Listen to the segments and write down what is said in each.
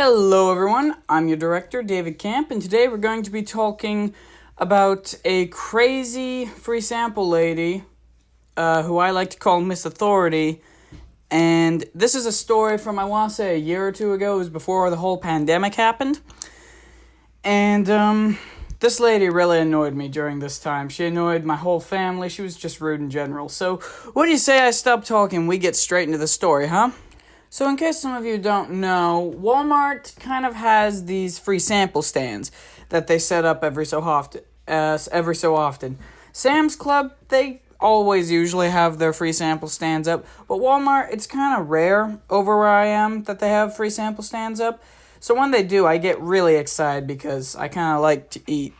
Hello, everyone. I'm your director, David Camp, and today we're going to be talking about a crazy free sample lady who I like to call Miss Authority. And this is a story from, I want to say, a year or two ago. It was before the whole pandemic happened. And this lady really annoyed me during this time. She annoyed my whole family. She was just rude in general. So, what do you say I stop talking? We get straight into the story, huh? So in case some of you don't know, Walmart kind of has these free sample stands that they set up every so often. Sam's Club, they always usually have their free sample stands up, but Walmart, it's kind of rare over where I am that they have free sample stands up. So when they do, I get really excited because I kind of like to eat.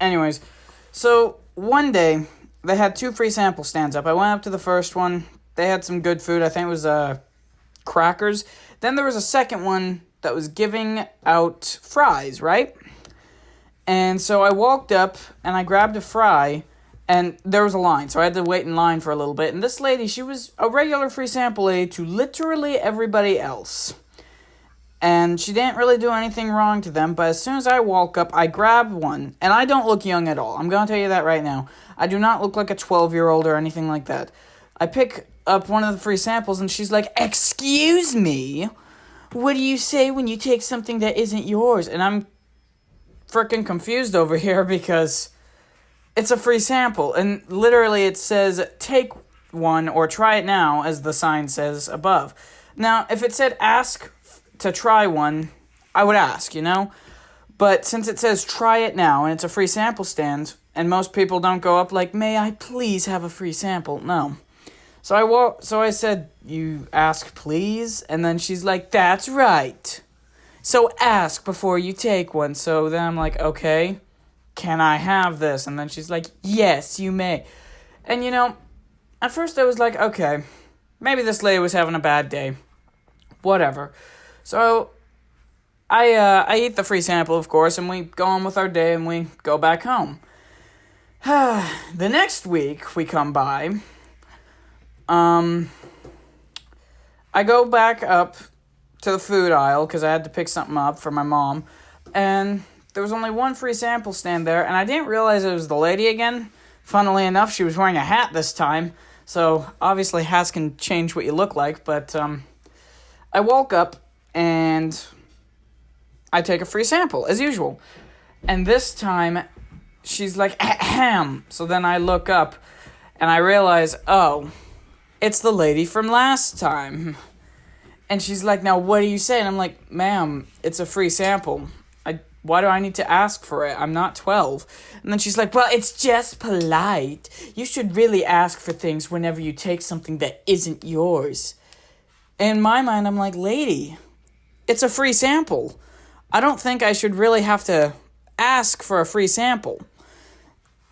Anyways, so one day they had two free sample stands up. I went up to the first one. They had some good food. I think it was crackers. Then there was a second one that was giving out fries, right? And so I walked up and I grabbed a fry, and there was a line. So I had to wait in line for a little bit. And this lady, she was a regular free sample lady to literally everybody else. And she didn't really do anything wrong to them, but as soon as I walk up, I grab one. And I don't look young at all. I'm going to tell you that right now. I do not look like a 12-year-old or anything like that. I pick up one of the free samples, and she's like, "Excuse me? What do you say when you take something that isn't yours?" And I'm freaking confused over here because it's a free sample. And literally it says, "Take one or try it now," as the sign says above. Now, if it said ask to try one, I would ask, you know? But since it says try it now, and it's a free sample stand, and most people don't go up like, "May I please have a free sample?" No. So I said, "You ask, please?" And then she's like, "That's right. So ask before you take one." So then I'm like, "Okay, can I have this?" And then she's like, "Yes, you may." And you know, at first I was like, okay, maybe this lady was having a bad day. Whatever. So I eat the free sample, of course, and we go on with our day and we go back home. The next week we come by. I go back up to the food aisle because I had to pick something up for my mom, and there was only one free sample stand there, and I didn't realize it was the lady again. Funnily enough, she was wearing a hat this time, so obviously hats can change what you look like, but I woke up and I take a free sample, as usual, and this time she's like, "Ahem." So then I look up and I realize, oh, it's the lady from last time. And she's like, "Now, what do you say?" And I'm like, "Ma'am, it's a free sample. Why do I need to ask for it? I'm not 12. And then she's like, "Well, it's just polite. You should really ask for things whenever you take something that isn't yours." In my mind, I'm like, "Lady, it's a free sample. I don't think I should really have to ask for a free sample."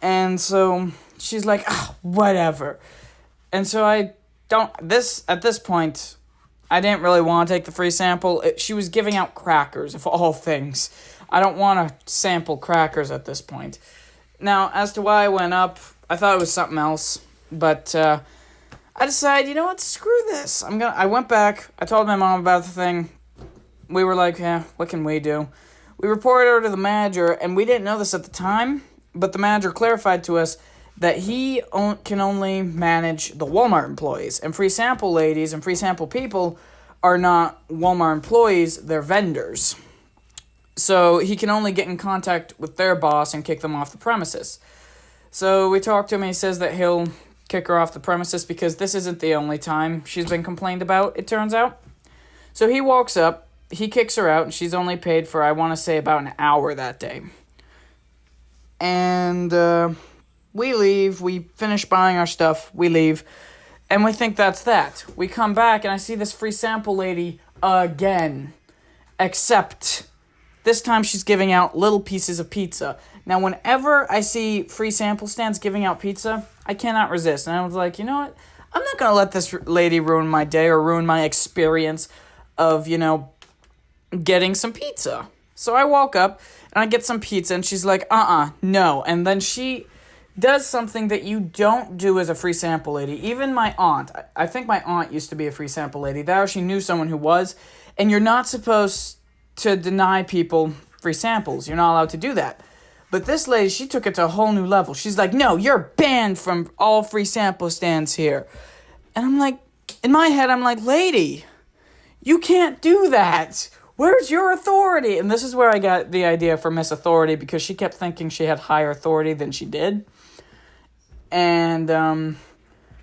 And so she's like, "Oh, whatever." And so at this point, I didn't really want to take the free sample. She was giving out crackers, of all things. I don't want to sample crackers at this point. Now, as to why I went up, I thought it was something else. But I decided, you know what, screw this. I went back, I told my mom about the thing. We were like, what can we do? We reported her to the manager, and we didn't know this at the time, but the manager clarified to us that he can only manage the Walmart employees. And free sample ladies and free sample people are not Walmart employees, they're vendors. So he can only get in contact with their boss and kick them off the premises. So we talked to him, and he says that he'll kick her off the premises because this isn't the only time she's been complained about, it turns out. So he walks up, he kicks her out, and she's only paid for, I want to say, about an hour that day. And we leave, we finish buying our stuff, we leave, and we think that's that. We come back, and I see this free sample lady again. Except, this time she's giving out little pieces of pizza. Now, whenever I see free sample stands giving out pizza, I cannot resist. And I was like, you know what? I'm not going to let this lady ruin my day or ruin my experience of, getting some pizza. So I walk up, and I get some pizza, and she's like, no. And then she does something that you don't do as a free sample lady. Even my aunt, I think my aunt used to be a free sample lady. There she knew someone who was, and you're not supposed to deny people free samples. You're not allowed to do that. But this lady, she took it to a whole new level. She's like, no, you're banned from all free sample stands here. And I'm like, in my head, I'm like, lady, you can't do that. Where's your authority? And this is where I got the idea for Miss Authority, because she kept thinking she had higher authority than she did. And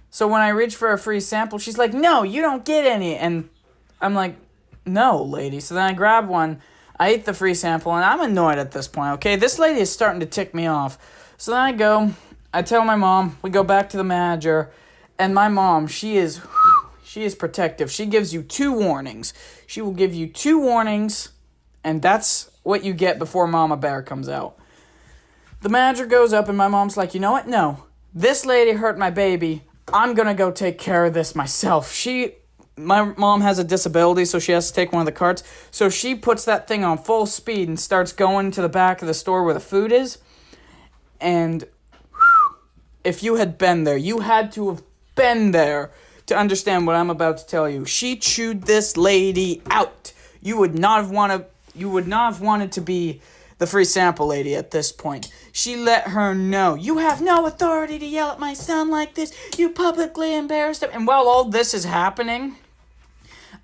so when I reached for a free sample, she's like, no, you don't get any. And I'm like, no, lady. So then I grab one. I ate the free sample, and I'm annoyed at this point, okay? This lady is starting to tick me off. So then I tell my mom, we go back to the manager, and my mom, she is protective. She gives you 2 warnings. She will give you 2 warnings, and that's what you get before Mama Bear comes out. The manager goes up, and my mom's like, you know what? No. This lady hurt my baby. I'm going to go take care of this myself. My mom has a disability, so she has to take one of the carts. So she puts that thing on full speed and starts going to the back of the store where the food is. And if you had been there, you had to have been there to understand what I'm about to tell you. She chewed this lady out. You would not have wanted to be the free sample lady at this point. She let her know, you have no authority to yell at my son like this. You publicly embarrassed him. And while all this is happening,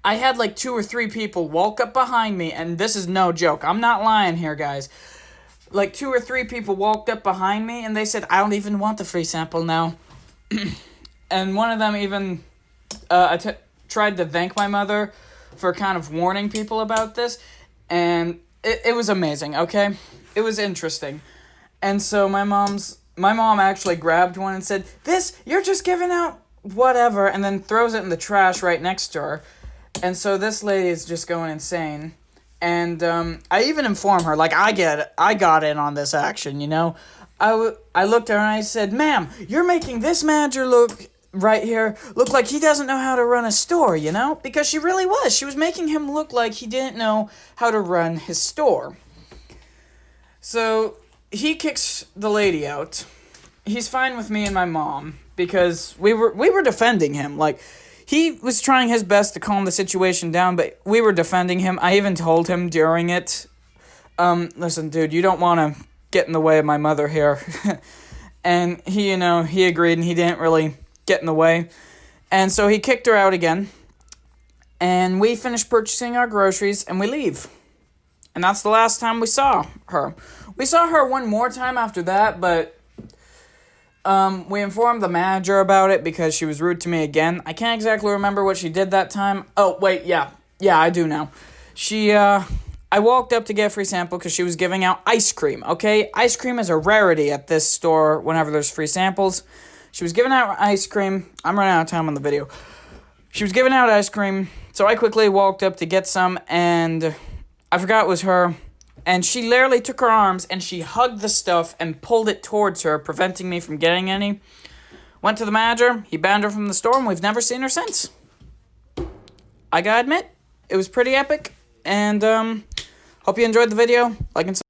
I had like 2 or 3 people walk up behind me, and this is no joke. I'm not lying here, guys. Like 2 or 3 people walked up behind me, and they said, I don't even want the free sample now. And one of them even tried to thank my mother for kind of warning people about this. And it was amazing, okay? It was interesting. And so my mom actually grabbed one and said, you're just giving out whatever, and then throws it in the trash right next to her. And so this lady is just going insane. And I even inform her, like, I got in on this action, you know? I looked at her and I said, ma'am, you're making this manager look like he doesn't know how to run a store, you know? Because she really was. She was making him look like he didn't know how to run his store. So he kicks the lady out. He's fine with me and my mom because we were defending him. Like, he was trying his best to calm the situation down, but we were defending him. I even told him during it, listen, dude, you don't want to get in the way of my mother here. And he agreed, and he didn't really get in the way. And so he kicked her out again. And we finished purchasing our groceries, and we leave. And that's the last time we saw her. We saw her one more time after that, but we informed the manager about it because she was rude to me again. I can't exactly remember what she did that time. Oh, wait, yeah. Yeah, I do now. I walked up to get a free sample because she was giving out ice cream, okay? Ice cream is a rarity at this store whenever there's free samples. She was giving out ice cream. I'm running out of time on the video. She was giving out ice cream, so I quickly walked up to get some, and I forgot it was her. And she literally took her arms and she hugged the stuff and pulled it towards her, preventing me from getting any. Went to the manager, he banned her from the store, and we've never seen her since. I gotta admit, it was pretty epic, and hope you enjoyed the video. Like and subscribe.